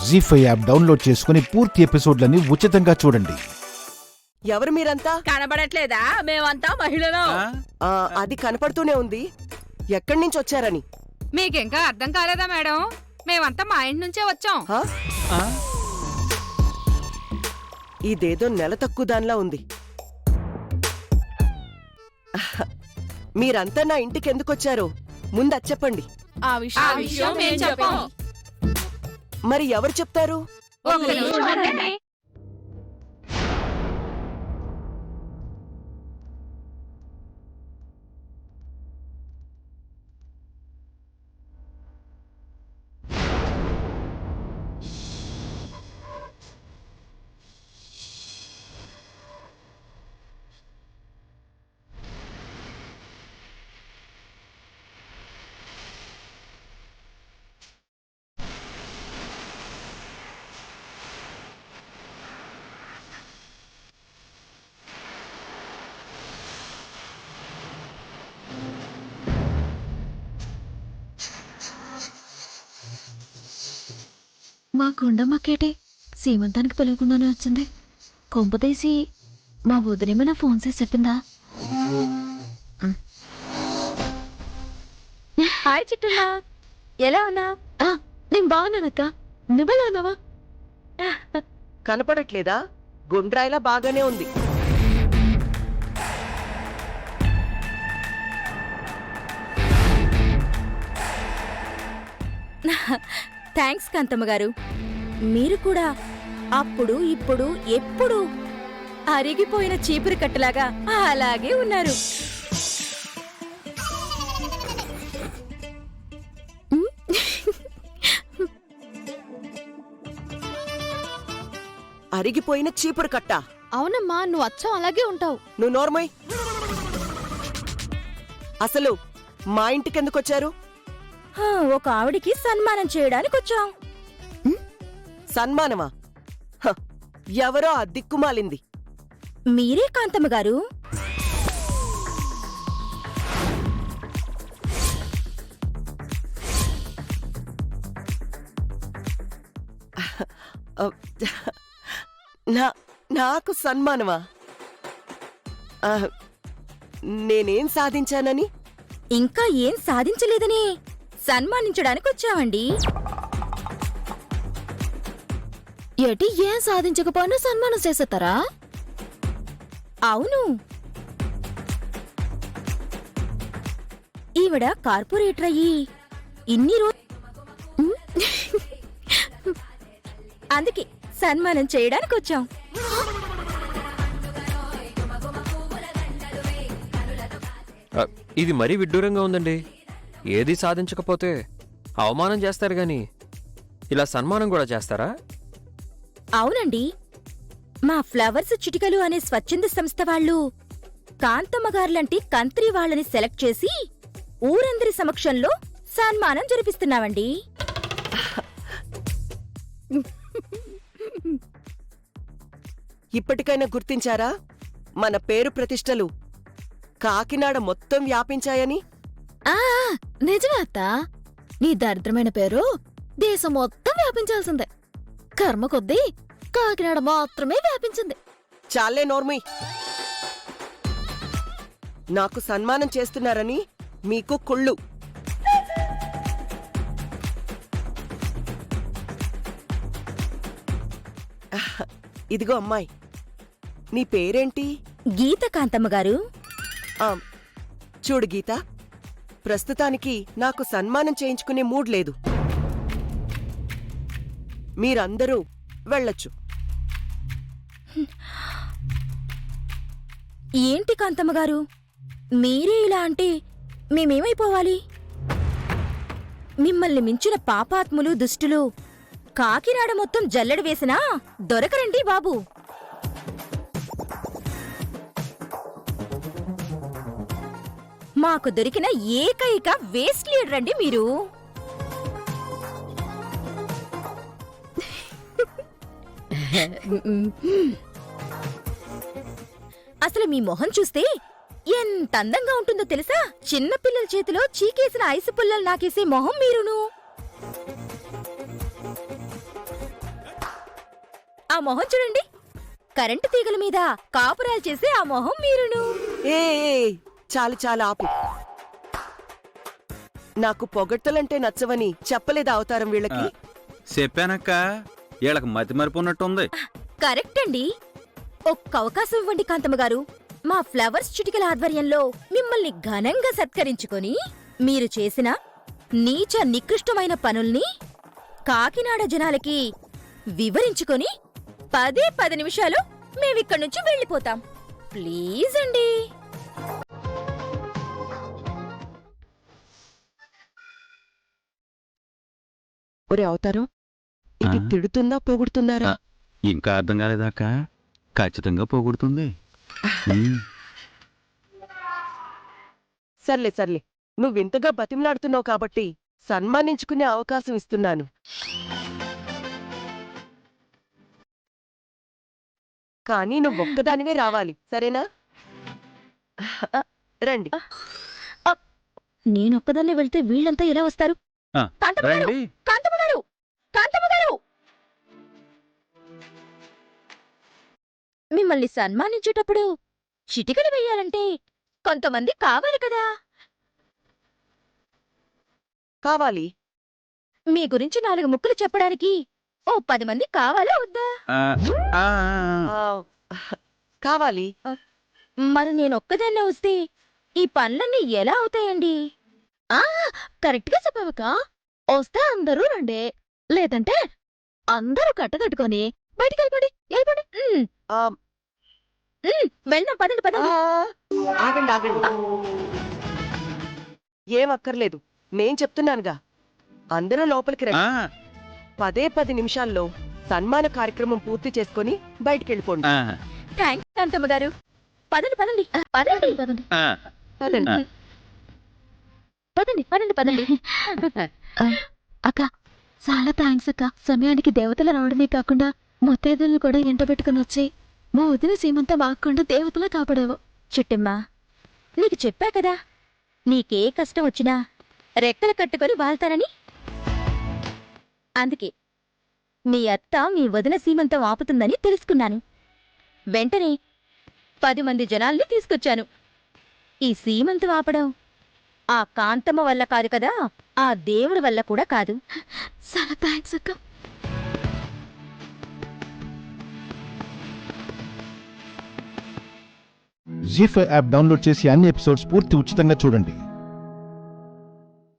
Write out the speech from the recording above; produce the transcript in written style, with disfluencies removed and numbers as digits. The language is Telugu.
జీ5 యాప్ డౌన్లోడ్ చేసుకుని పూర్తి ఎపిసోడ్లని ఉచితంగా చూడండి. ఎవరు మీరంతా? కనబడట్లేదా? మేమంతా మహిళలు. అది కనపడుతూనే ఉంది. ఎక్కడి నుంచి వచ్చారని మీకింకా అర్థం కాలేదా మేడం? మేమంతా మా ఇంటి నుంచే వచ్చాం. ఇదేదో నెల తక్కువ దానిలా ఉంది. మీరంతా నా ఇంటికి ఎందుకొచ్చారో ముందు అది చెప్పండి. ఆ విషయం మేం చెప్పాం. మరి ఎవరు చెప్తారు? ఒక నిమిషం ఉండండి. మా కొండమ్మకేటి సీమంతానికి పిలవకుండానే వచ్చింది. కొంపతీసి మా వదిలేమైనా ఫోన్ చేసి చెప్పిందా? హాయ్ చిట్టున్నా, ఎలా ఉన్నా? నేను బాగున్నానక్క, నువ్వెలా ఉన్నావా? కనపడట్లేదా? గుండ్రాయిలా బాగానే ఉంది. థ్యాంక్స్ కాంతమ్మ గారు. మీరు కూడా అప్పుడు ఇప్పుడు ఎప్పుడు అరిగిపోయిన చీపురు కట్టలాగా అలాగే ఉన్నారు. అరిగిపోయిన చీపురు కట్ట? అవునమ్మా, నువ్వు అచ్చం అలాగే ఉంటావు. నువ్వు నోర్మై. అసలు మా ఇంటికి ఎందుకొచ్చారు? ఒక ఆవిడికి సన్మానం చేయడానికి వచ్చాం. సన్మానమా? ఎవరో ఆ దిక్కుమాలింది. మీరే కాంతమ్మ గారు. నాకు సన్మానమా? నేనేం సాధించానని? ఇంకా ఏం సాధించలేదని సన్మానించడానికి వచ్చామండి. ఏటి, ఏం సాధించకపోయినా సన్మానం చేసేస్తారా? అవును, ఈవిడ కార్పొరేటర్ అయ్యి ఇన్ని అందుకే సన్మానం చేయడానికి వచ్చాం. ఇది మరీ విడ్డూరంగా ఉందండి. ఏది సాధించకపోతే అవమానం చేస్తారు గాని ఇలా సన్మానం కూడా చేస్తారా? అవునండి, మా ఫ్లవర్స్ చిటికలు అనే స్వచ్ఛంద సంస్థ వాళ్ళు కాంతమ్మగారులాంటి కంత్రి వాళ్ళని సెలెక్ట్ చేసి ఊరందరి సమక్షంలో సన్మానం జరిపిస్తున్నామండి. ఇప్పటికైనా గుర్తించారా మన పేరు ప్రతిష్టలు కాకినాడ మొత్తం వ్యాపించాయని? నిజమే అత్త, నీ దరిద్రమైన పేరు దేశం మొత్తం వ్యాపించాల్సిందే. కర్మ కొద్దీ కాకినాడ మాత్రమే వ్యాపించింది. చాలే నోర్మి. నాకు సన్మానం చేస్తున్నారని మీకు కుళ్ళు. ఇదిగో అమ్మాయి, నీ పేరేంటి? గీత కాంతమ్మ గారు. చూడు గీత, ప్రస్తుతానికి నాకు సన్మానం చేయించుకునే మూడ్ లేదు. మీరందరూ వెళ్ళొచ్చు. ఏంటి కాంతమ్మ గారు, మీరే ఇలా అంటే మేమేమైపోవాలి? మిమ్మల్ని మించిన పాపాత్ములు దుష్టులు కాకినాడ మొత్తం జల్లెడ వేసినా దొరకరండి బాబు. మాకు దొరికిన ఏకైక వేస్ట్ లీడర్ అండి మీరు. అసలు మీ మొహం చూస్తే ఎంత అందంగా ఉంటుందో తెలుసా? చిన్నపిల్లల చేతిలో చీకేసిన ఐసు పుల్లలు నాకేసే మొహం మీరును. ఆ మొహం చూడండి. కరెంటు తీగల మీద కాపురాలు చేసే ఆ మొహం మీరును. ఏ ఏ, చాలు చాలు ఆపు. నాకు పొగడ్తలంటే నచ్చవని చెప్పలేదా అవతారం వీళ్ళకి? చెప్పానక్క, వీళ్ళకి మతి మరిపు ఉన్నట్టుంది. కరెక్ట్ అండి. ఒక్క అవకాశం ఇవ్వండి కాంతమ్మ గారు. మా ఫ్లవర్స్ చిటికల ఆధ్వర్యంలో మిమ్మల్ని ఘనంగా సత్కరించుకొని మీరు చేసిన నీచ నికృష్టమైన పనుల్ని కాకినాడ జనాలకి వివరించుకొని 10 నిమిషాలు మేమిక్కడి నుంచి వెళ్ళిపోతాం. ప్లీజ్ అండి. ఒరే అవతారం, ఇది ఆ? తిడుతుందా పొగుడుతున్నారా? ఇంకా అర్థం కాలేదాక? ఖచ్చితంగా పోగొడుతుంది. సర్లే సర్లే, నువ్వింతగా బతిమలాడుతున్నావు కాబట్టి సన్మానించుకునే అవకాశం ఇస్తున్నాను. కానీ నువ్వొక్కదానివే రావాలి, సరేనా? రండి. నేనొక్కదాన్నే వెళ్తే వీళ్ళంతా ఎలా వస్తారు? ఆ, కాంతమ్మ గారు! రండి. కాంతమ్మ గారు! కాంతమ్మ గారు! మిమ్మల్ని సన్మానించేటప్పుడు చిటికలు వెయ్యాలంటే కొంతమంది కావాలి కదా. కావాలి. మీ గురించి 4 ముక్కలు చెప్పడానికి ఓ 10 మంది కావాలా వద్దా? ఆ, ఆ, ఆ, కావాలి. మరి నేనొక్కదాన్నే వస్తే ఈ పనులన్నీ ఎలా అవుతాయండి? కరెక్ట్ గా చెప్పావక్క. వస్తే అందరూ రండి, లేదంటే అందరూ కట్టకట్టుకొని బయటికి వెళ్ళిపోండి. ఆ, వెళ్దాం, పదండి ఆ, పదండి. ఆగండి ఆగండి. ఏం అక్కర్లేదు, నేను చెప్తున్నానుగా. అందరూ లోపలికి ఆ, రండి. 10 నిమిషాల్లో సన్మాన కార్యక్రమం పూర్తి చేసుకొని బయటికెళ్ళిపోండి. ఆ, థ్యాంక్స్ కాంతమ్మ గారు. పదండి పదండి. పదండి పదండి ఆ. పదండి. పదండి పదండి పదండి. అక్క, చాలా థ్యాంక్స్ అక్క. సమయానికి దేవతలు రావడమే కాకుండా ముత్తైదులను కూడా ఎంట పెట్టుకుని వచ్చి మా వదిన సీమంతా వాక్కుండా దేవతలా కాపాడావు. చిట్టమ్మా, నీకు చెప్పా కదా, నీకే కష్టం వచ్చినా రెక్కలు కట్టుకొని వాళ్తానని. అందుకే మీ అత్త మీ వదిన సీమంతం ఆపుతుందని తెలుసుకున్నాను. వెంటనే 10 మంది జనాల్ని తీసుకొచ్చాను. ఈ సీమంతం ఆపడం ఆ కాంతమ్మ వల్ల కాదు కదా, ఆ దేవుడి వల్ల కూడా కాదు. చాలా థ్యాంక్స్ అక్క. జీ5 యాప్ డౌన్లోడ్ చేసి అన్ని ఎపిసోడ్స్ పూర్తి ఉచితంగా చూడండి.